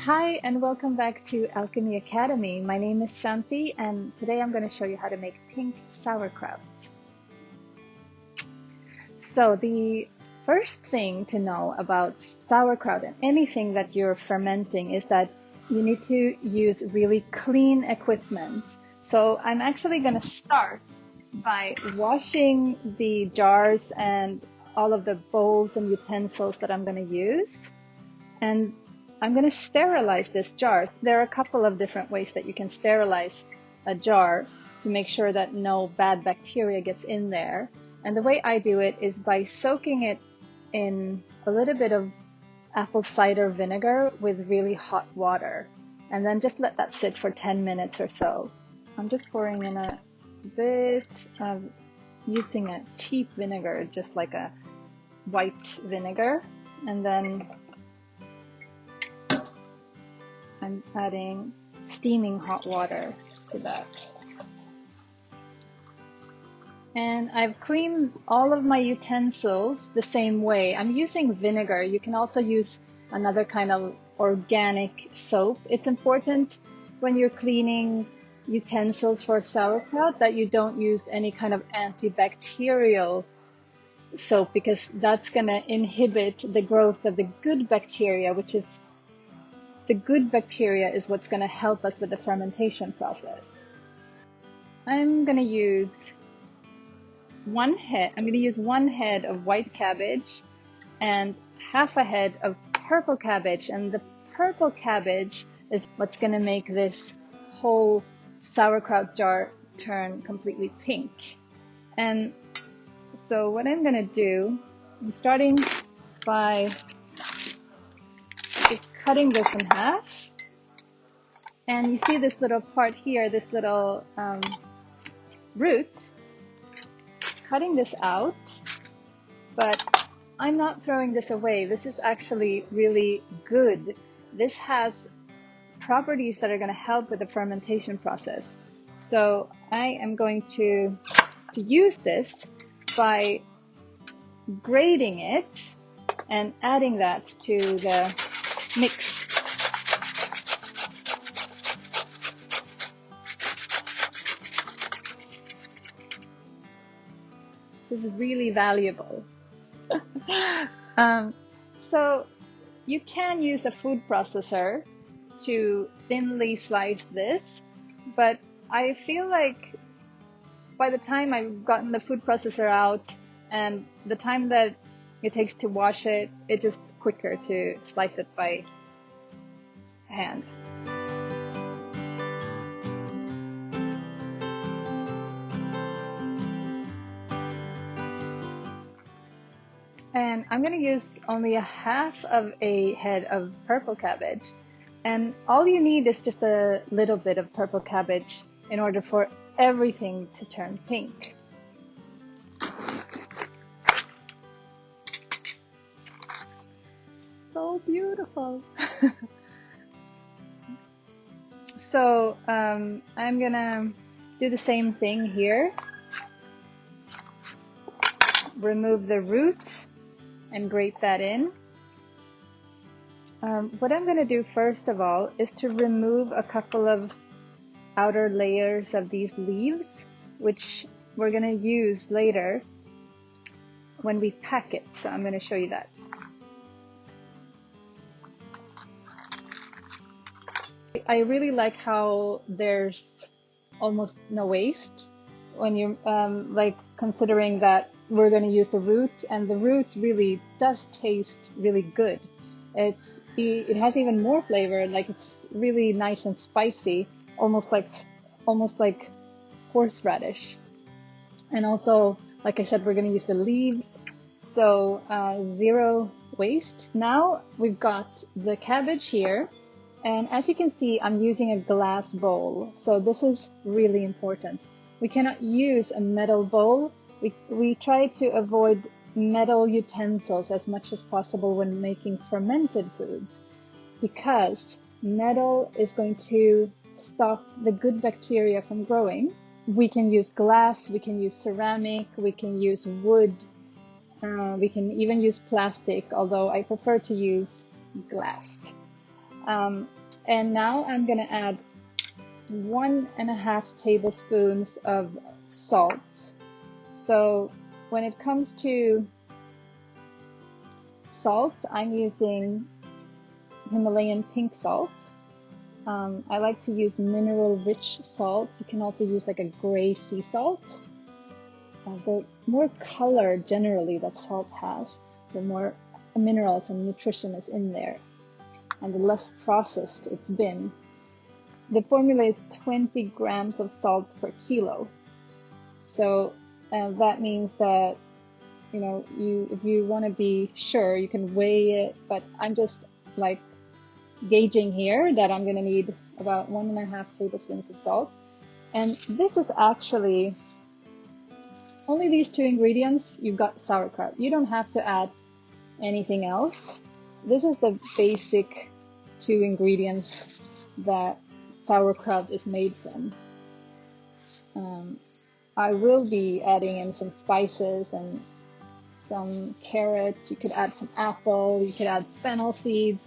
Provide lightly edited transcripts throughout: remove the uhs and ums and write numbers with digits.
Hi and welcome back to Alchemy Academy. My name is Shanti and today I'm going to show you how to make pink sauerkraut. So the first thing to know about sauerkraut and anything that you're fermenting is that you need to use really clean equipment. So I'm actually going to start by washing the jars and all of the bowls and utensils that I'm going to use. And I'm going to sterilize this jar. There are a couple of different ways that you can sterilize a jar to make sure that no bad bacteria gets in there. And the way I do it is by soaking it in a little bit of apple cider vinegar with really hot water. And then just let that sit for 10 minutes or so. I'm just pouring in a bit of using a cheap vinegar, just like a white vinegar. And then I'm adding steaming hot water to that. And I've cleaned all of my utensils the same way. I'm using vinegar. You can also use another kind of organic soap. It's important when you're cleaning utensils for sauerkraut that you don't use any kind of antibacterial soap, because that's going to inhibit the growth of the good bacteria, which is the good bacteria is what's going to help us with the fermentation process. I'm going to use one head of white cabbage and half a head of purple cabbage. And the purple cabbage is what's going to make this whole sauerkraut jar turn completely pink. And so what I'm going to do, I'm starting by cutting this in half, and you see this little part here, this little root, cutting this out, but I'm not throwing this away. This is actually really good. This has properties that are going to help with the fermentation process. So I am going to use this by grating it and adding that to the mix. This is really valuable. So you can use a food processor to thinly slice this, but I feel like by the time I've gotten the food processor out and the time that it takes to wash it, it's just quicker to slice it by hand. And I'm going to use only a half of a head of purple cabbage. And all you need is just a little bit of purple cabbage in order for everything to turn pink. So beautiful. So I'm gonna do the same thing here. Remove the root and grate that in. What I'm gonna do first of all is to remove a couple of outer layers of these leaves, which we're gonna use later when we pack it. So I'm gonna show you that. I really like how there's almost no waste when you're like considering that we're going to use the root, and the root really does taste really good. It has even more flavor, like it's really nice and spicy, almost like horseradish. And also, like I said, we're going to use the leaves, so zero waste. Now we've got the cabbage here. And as you can see, I'm using a glass bowl. So this is really important. We cannot use a metal bowl. We try to avoid metal utensils as much as possible when making fermented foods, because metal is going to stop the good bacteria from growing. We can use glass, we can use ceramic, we can use wood, we can even use plastic, although I prefer to use glass. And now I'm gonna add 1.5 tablespoons of salt. So when it comes to salt, I'm using Himalayan pink salt. I like to use mineral rich salt. You can also use like a gray sea salt. The more color generally that salt has, the more minerals and nutrition is in there, and the less processed it's been. The formula is 20 grams of salt per kilo. So that means that, you know, if you want to be sure, you can weigh it, but I'm just like gauging here that I'm going to need about 1.5 tablespoons of salt. And this is actually only these 2 ingredients. You've got sauerkraut. You don't have to add anything else. This is the basic 2 ingredients that sauerkraut is made from. I will be adding in some spices and some carrots. You could add some apple. You could add fennel seeds.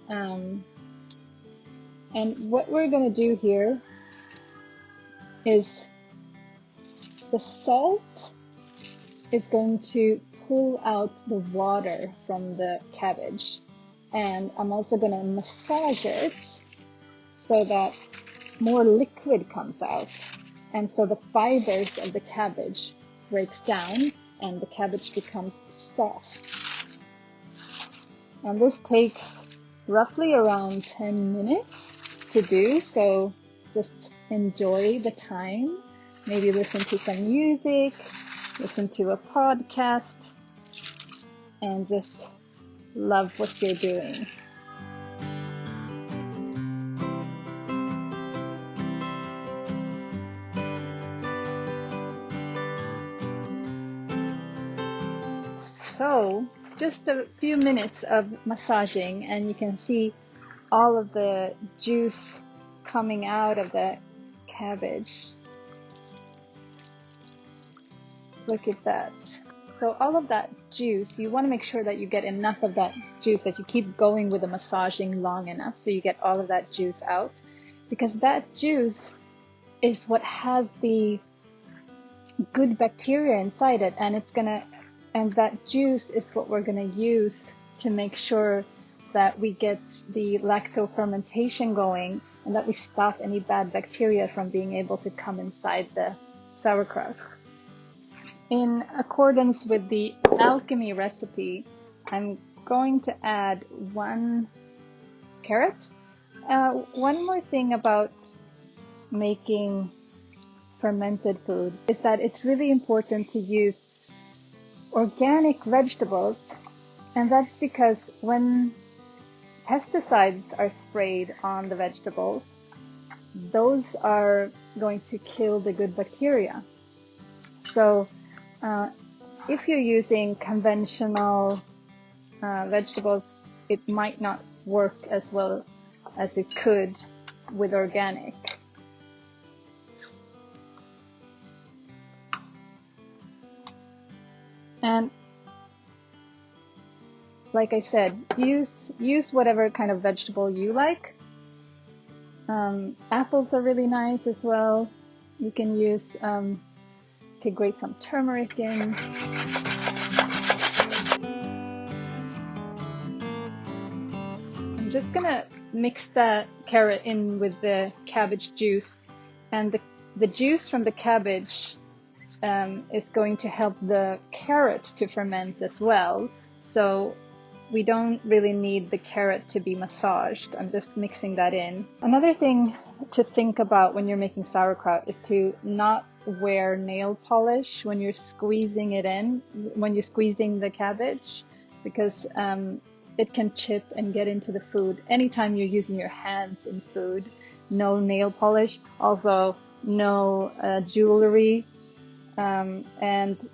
And what we're going to do here is the salt is going to pull out the water from the cabbage. And I'm also going to massage it so that more liquid comes out. And so the fibers of the cabbage breaks down and the cabbage becomes soft. And this takes roughly around 10 minutes to do, so just enjoy the time. Maybe listen to some music, listen to a podcast, and just love what you're doing. So just a few minutes of massaging and you can see all of the juice coming out of the cabbage. Look at that. So all of that juice, you want to make sure that you get enough of that juice, that you keep going with the massaging long enough so you get all of that juice out, because that juice is what has the good bacteria inside it, and that juice is what we're going to use to make sure that we get the lactofermentation going and that we stop any bad bacteria from being able to come inside the sauerkraut. In accordance with the Alchemy recipe, I'm going to add 1 carrot. One more thing about making fermented food is that it's really important to use organic vegetables, and that's because when pesticides are sprayed on the vegetables, those are going to kill the good bacteria. So if you're using conventional vegetables, it might not work as well as it could with organic. And like I said, use whatever kind of vegetable you like. Apples are really nice as well. You can use, grate some turmeric in. I'm just gonna mix the carrot in with the cabbage juice, and the juice from the cabbage is going to help the carrot to ferment as well. So we don't really need the carrot to be massaged. I'm just mixing that in. Another thing to think about when you're making sauerkraut is to not wear nail polish when you're squeezing it in, when you're squeezing the cabbage, because it can chip and get into the food. Anytime you're using your hands in food, no nail polish. Also, no jewelry. And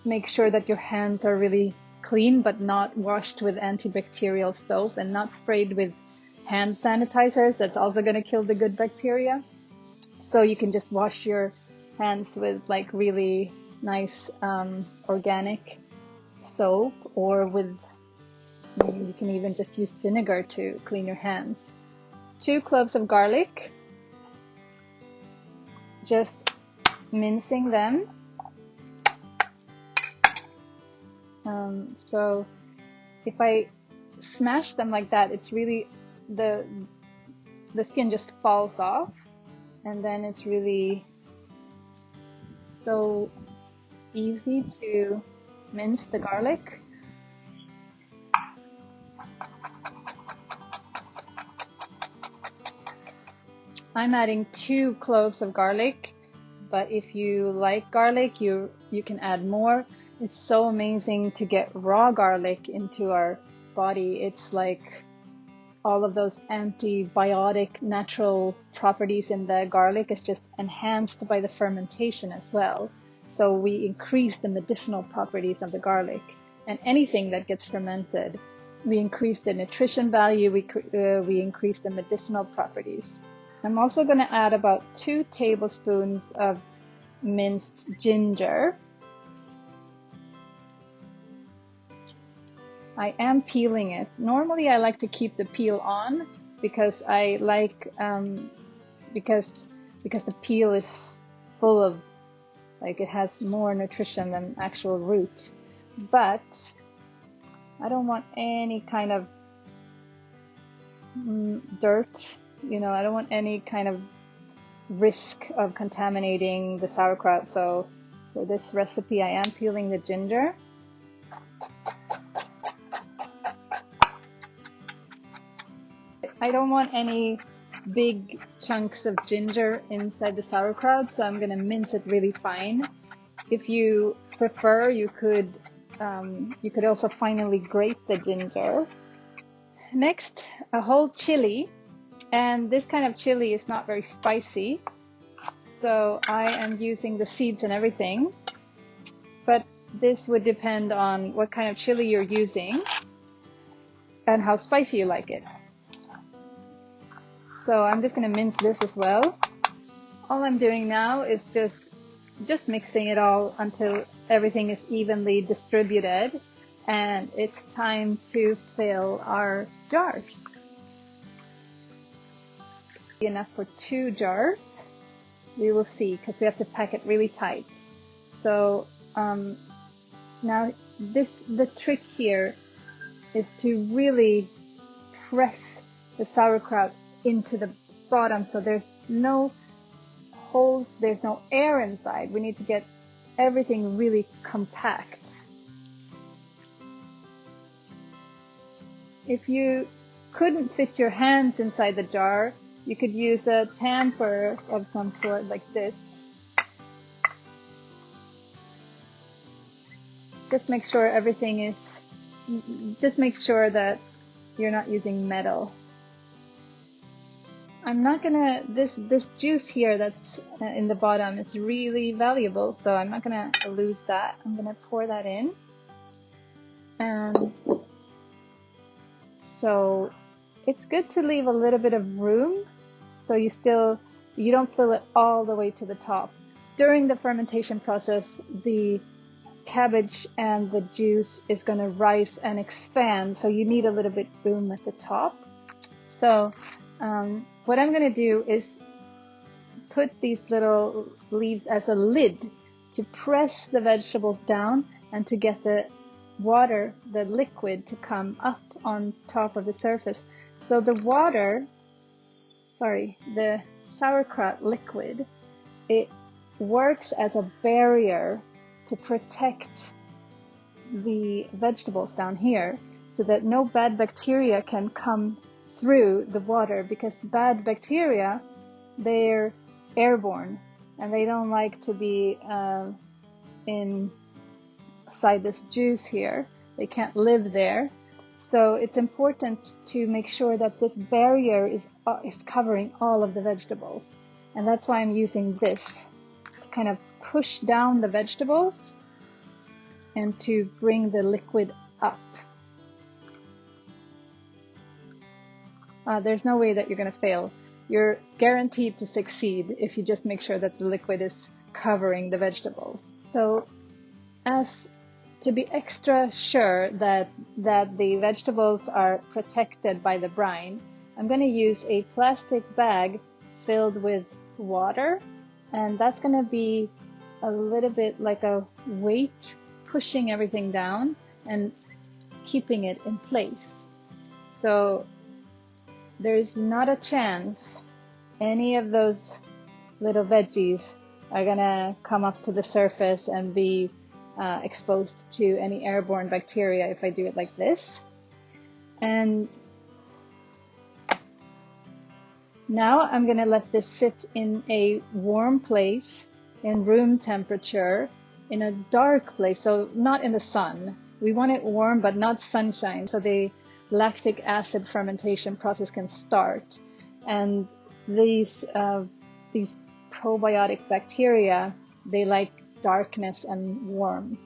make sure that your hands are really clean but not washed with antibacterial soap and not sprayed with hand sanitizers. That's also going to kill the good bacteria. So you can just wash your hands with like really nice organic soap, or with You can even just use vinegar to clean your hands. 2 cloves of garlic, just mincing them. So if I smash them like that, it's really the skin just falls off, and then it's really so easy to mince the garlic. I'm adding 2 cloves of garlic, but if you like garlic, you can add more. It's so amazing to get raw garlic into our body. It's like all of those antibiotic natural properties in the garlic is just enhanced by the fermentation as well. So we increase the medicinal properties of the garlic, and anything that gets fermented, we increase the nutrition value, we increase the medicinal properties. I'm also going to add about 2 tablespoons of minced ginger. I am peeling it. Normally I like to keep the peel on because I like because the peel is full of, like, it has more nutrition than actual root. But I don't want any kind of dirt, you know, I don't want any kind of risk of contaminating the sauerkraut. So for this recipe I am peeling the ginger. I don't want any big chunks of ginger inside the sauerkraut, so I'm going to mince it really fine. If you prefer, you could also finely grate the ginger. Next, a whole chili, and this kind of chili is not very spicy, so I am using the seeds and everything, but this would depend on what kind of chili you're using and how spicy you like it. So I'm just going to mince this as well. All I'm doing now is just mixing it all until everything is evenly distributed, and it's time to fill our jars. Enough for 2 jars. We will see, because we have to pack it really tight. So now the trick here is to really press the sauerkraut into the bottom, so there's no holes, there's no air inside. We need to get everything really compact. If you couldn't fit your hands inside the jar, you could use a tamper of some sort like this. Just make sure just make sure that you're not using metal. I'm not gonna, this juice here that's in the bottom is really valuable, so I'm not gonna lose that. I'm gonna pour that in. And so it's good to leave a little bit of room so you don't fill it all the way to the top. During the fermentation process, the cabbage and the juice is gonna rise and expand, so you need a little bit room at the top. So what I'm going to do is put these little leaves as a lid to press the vegetables down and to get the water, the liquid, to come up on top of the surface. So the sauerkraut liquid, it works as a barrier to protect the vegetables down here so that no bad bacteria can come through the water, because bad bacteria, they're airborne and they don't like to be inside this juice here. They can't live there. So it's important to make sure that this barrier is covering all of the vegetables, and that's why I'm using this to kind of push down the vegetables and to bring the liquid up. There's no way that you're going to fail. You're guaranteed to succeed if you just make sure that the liquid is covering the vegetable. So as to be extra sure that the vegetables are protected by the brine, I'm going to use a plastic bag filled with water, and that's going to be a little bit like a weight pushing everything down and keeping it in place. So there's not a chance any of those little veggies are gonna come up to the surface and be exposed to any airborne bacteria if I do it like this. And now I'm gonna let this sit in a warm place in room temperature, in a dark place, so not in the sun. We want it warm but not sunshine, so the lactic acid fermentation process can start. And these probiotic bacteria, they like darkness and warmth.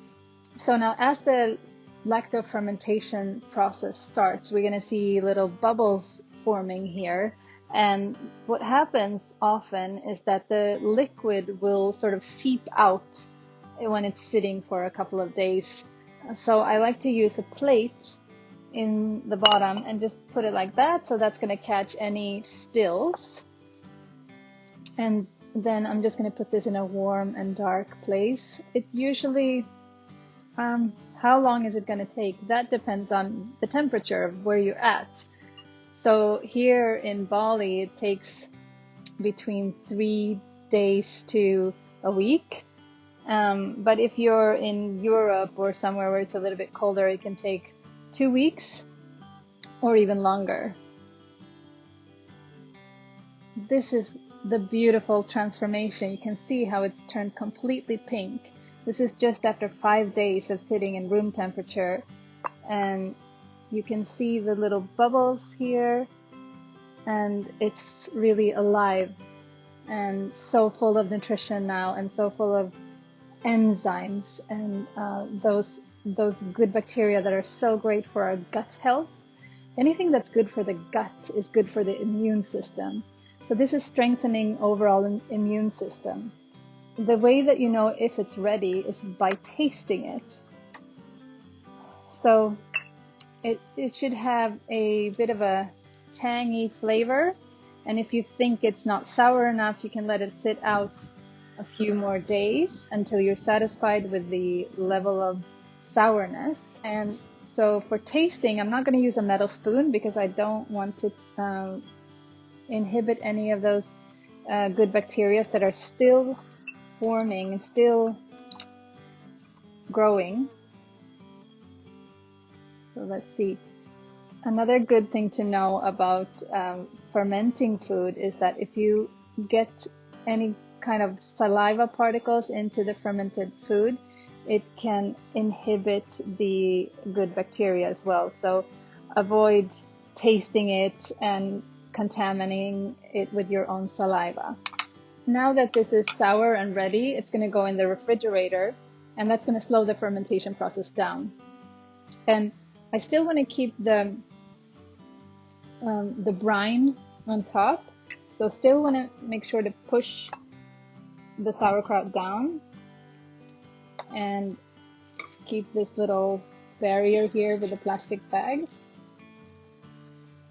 So now as the lactofermentation process starts, we're going to see little bubbles forming here. And what happens often is that the liquid will sort of seep out when it's sitting for a couple of days. So I like to use a plate in the bottom and just put it like that, so that's going to catch any spills. And then I'm just going to put this in a warm and dark place. It usually, how long is it going to take? That depends on the temperature of where you're at. So here in Bali, it takes between 3 days to a week. But if you're in Europe or somewhere where it's a little bit colder, it can take 2 weeks or even longer. This is the beautiful transformation. You can see how it's turned completely pink. This is just after 5 days of sitting in room temperature, and you can see the little bubbles here, and it's really alive and so full of nutrition now, and so full of enzymes and those good bacteria that are so great for our gut health. Anything that's good for the gut is good for the immune system. So this is strengthening overall immune system. The way that you know if it's ready is by tasting it. So it should have a bit of a tangy flavor, and if you think it's not sour enough, you can let it sit out a few more days until you're satisfied with the level of sourness. And so for tasting, I'm not going to use a metal spoon because I don't want to inhibit any of those good bacteria that are still forming and still growing. So let's see. Another good thing to know about fermenting food is that if you get any kind of saliva particles into the fermented food, it can inhibit the good bacteria as well. So avoid tasting it and contaminating it with your own saliva. Now that this is sour and ready, it's going to go in the refrigerator, and that's going to slow the fermentation process down. And I still want to keep the brine on top, so still want to make sure to push the sauerkraut down and keep this little barrier here with the plastic bag.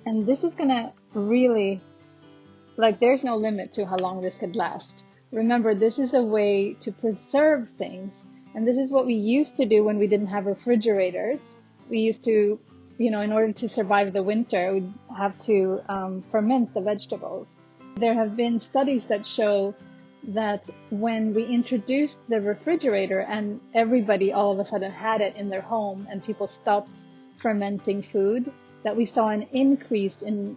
And this is gonna really, like, there's no limit to how long this could last. Remember, this is a way to preserve things, and this is what we used to do when we didn't have refrigerators. We used to, in order to survive the winter, we'd have to ferment the vegetables. There have been studies that show that when we introduced the refrigerator and everybody all of a sudden had it in their home and people stopped fermenting food, that we saw an increase in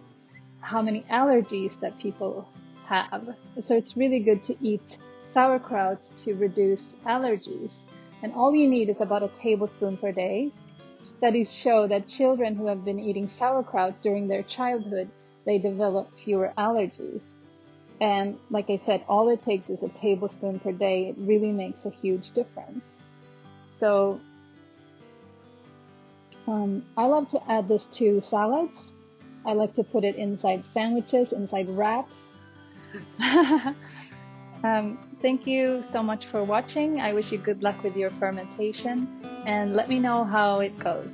how many allergies that people have. So it's really good to eat sauerkraut to reduce allergies. And all you need is about a tablespoon per day. Studies show that children who have been eating sauerkraut during their childhood, they develop fewer allergies. And like I said, all it takes is a tablespoon per day. It really makes a huge difference. So I love to add this to salads. I like to put it inside sandwiches, inside wraps. Thank you so much for watching. I wish you good luck with your fermentation and let me know how it goes.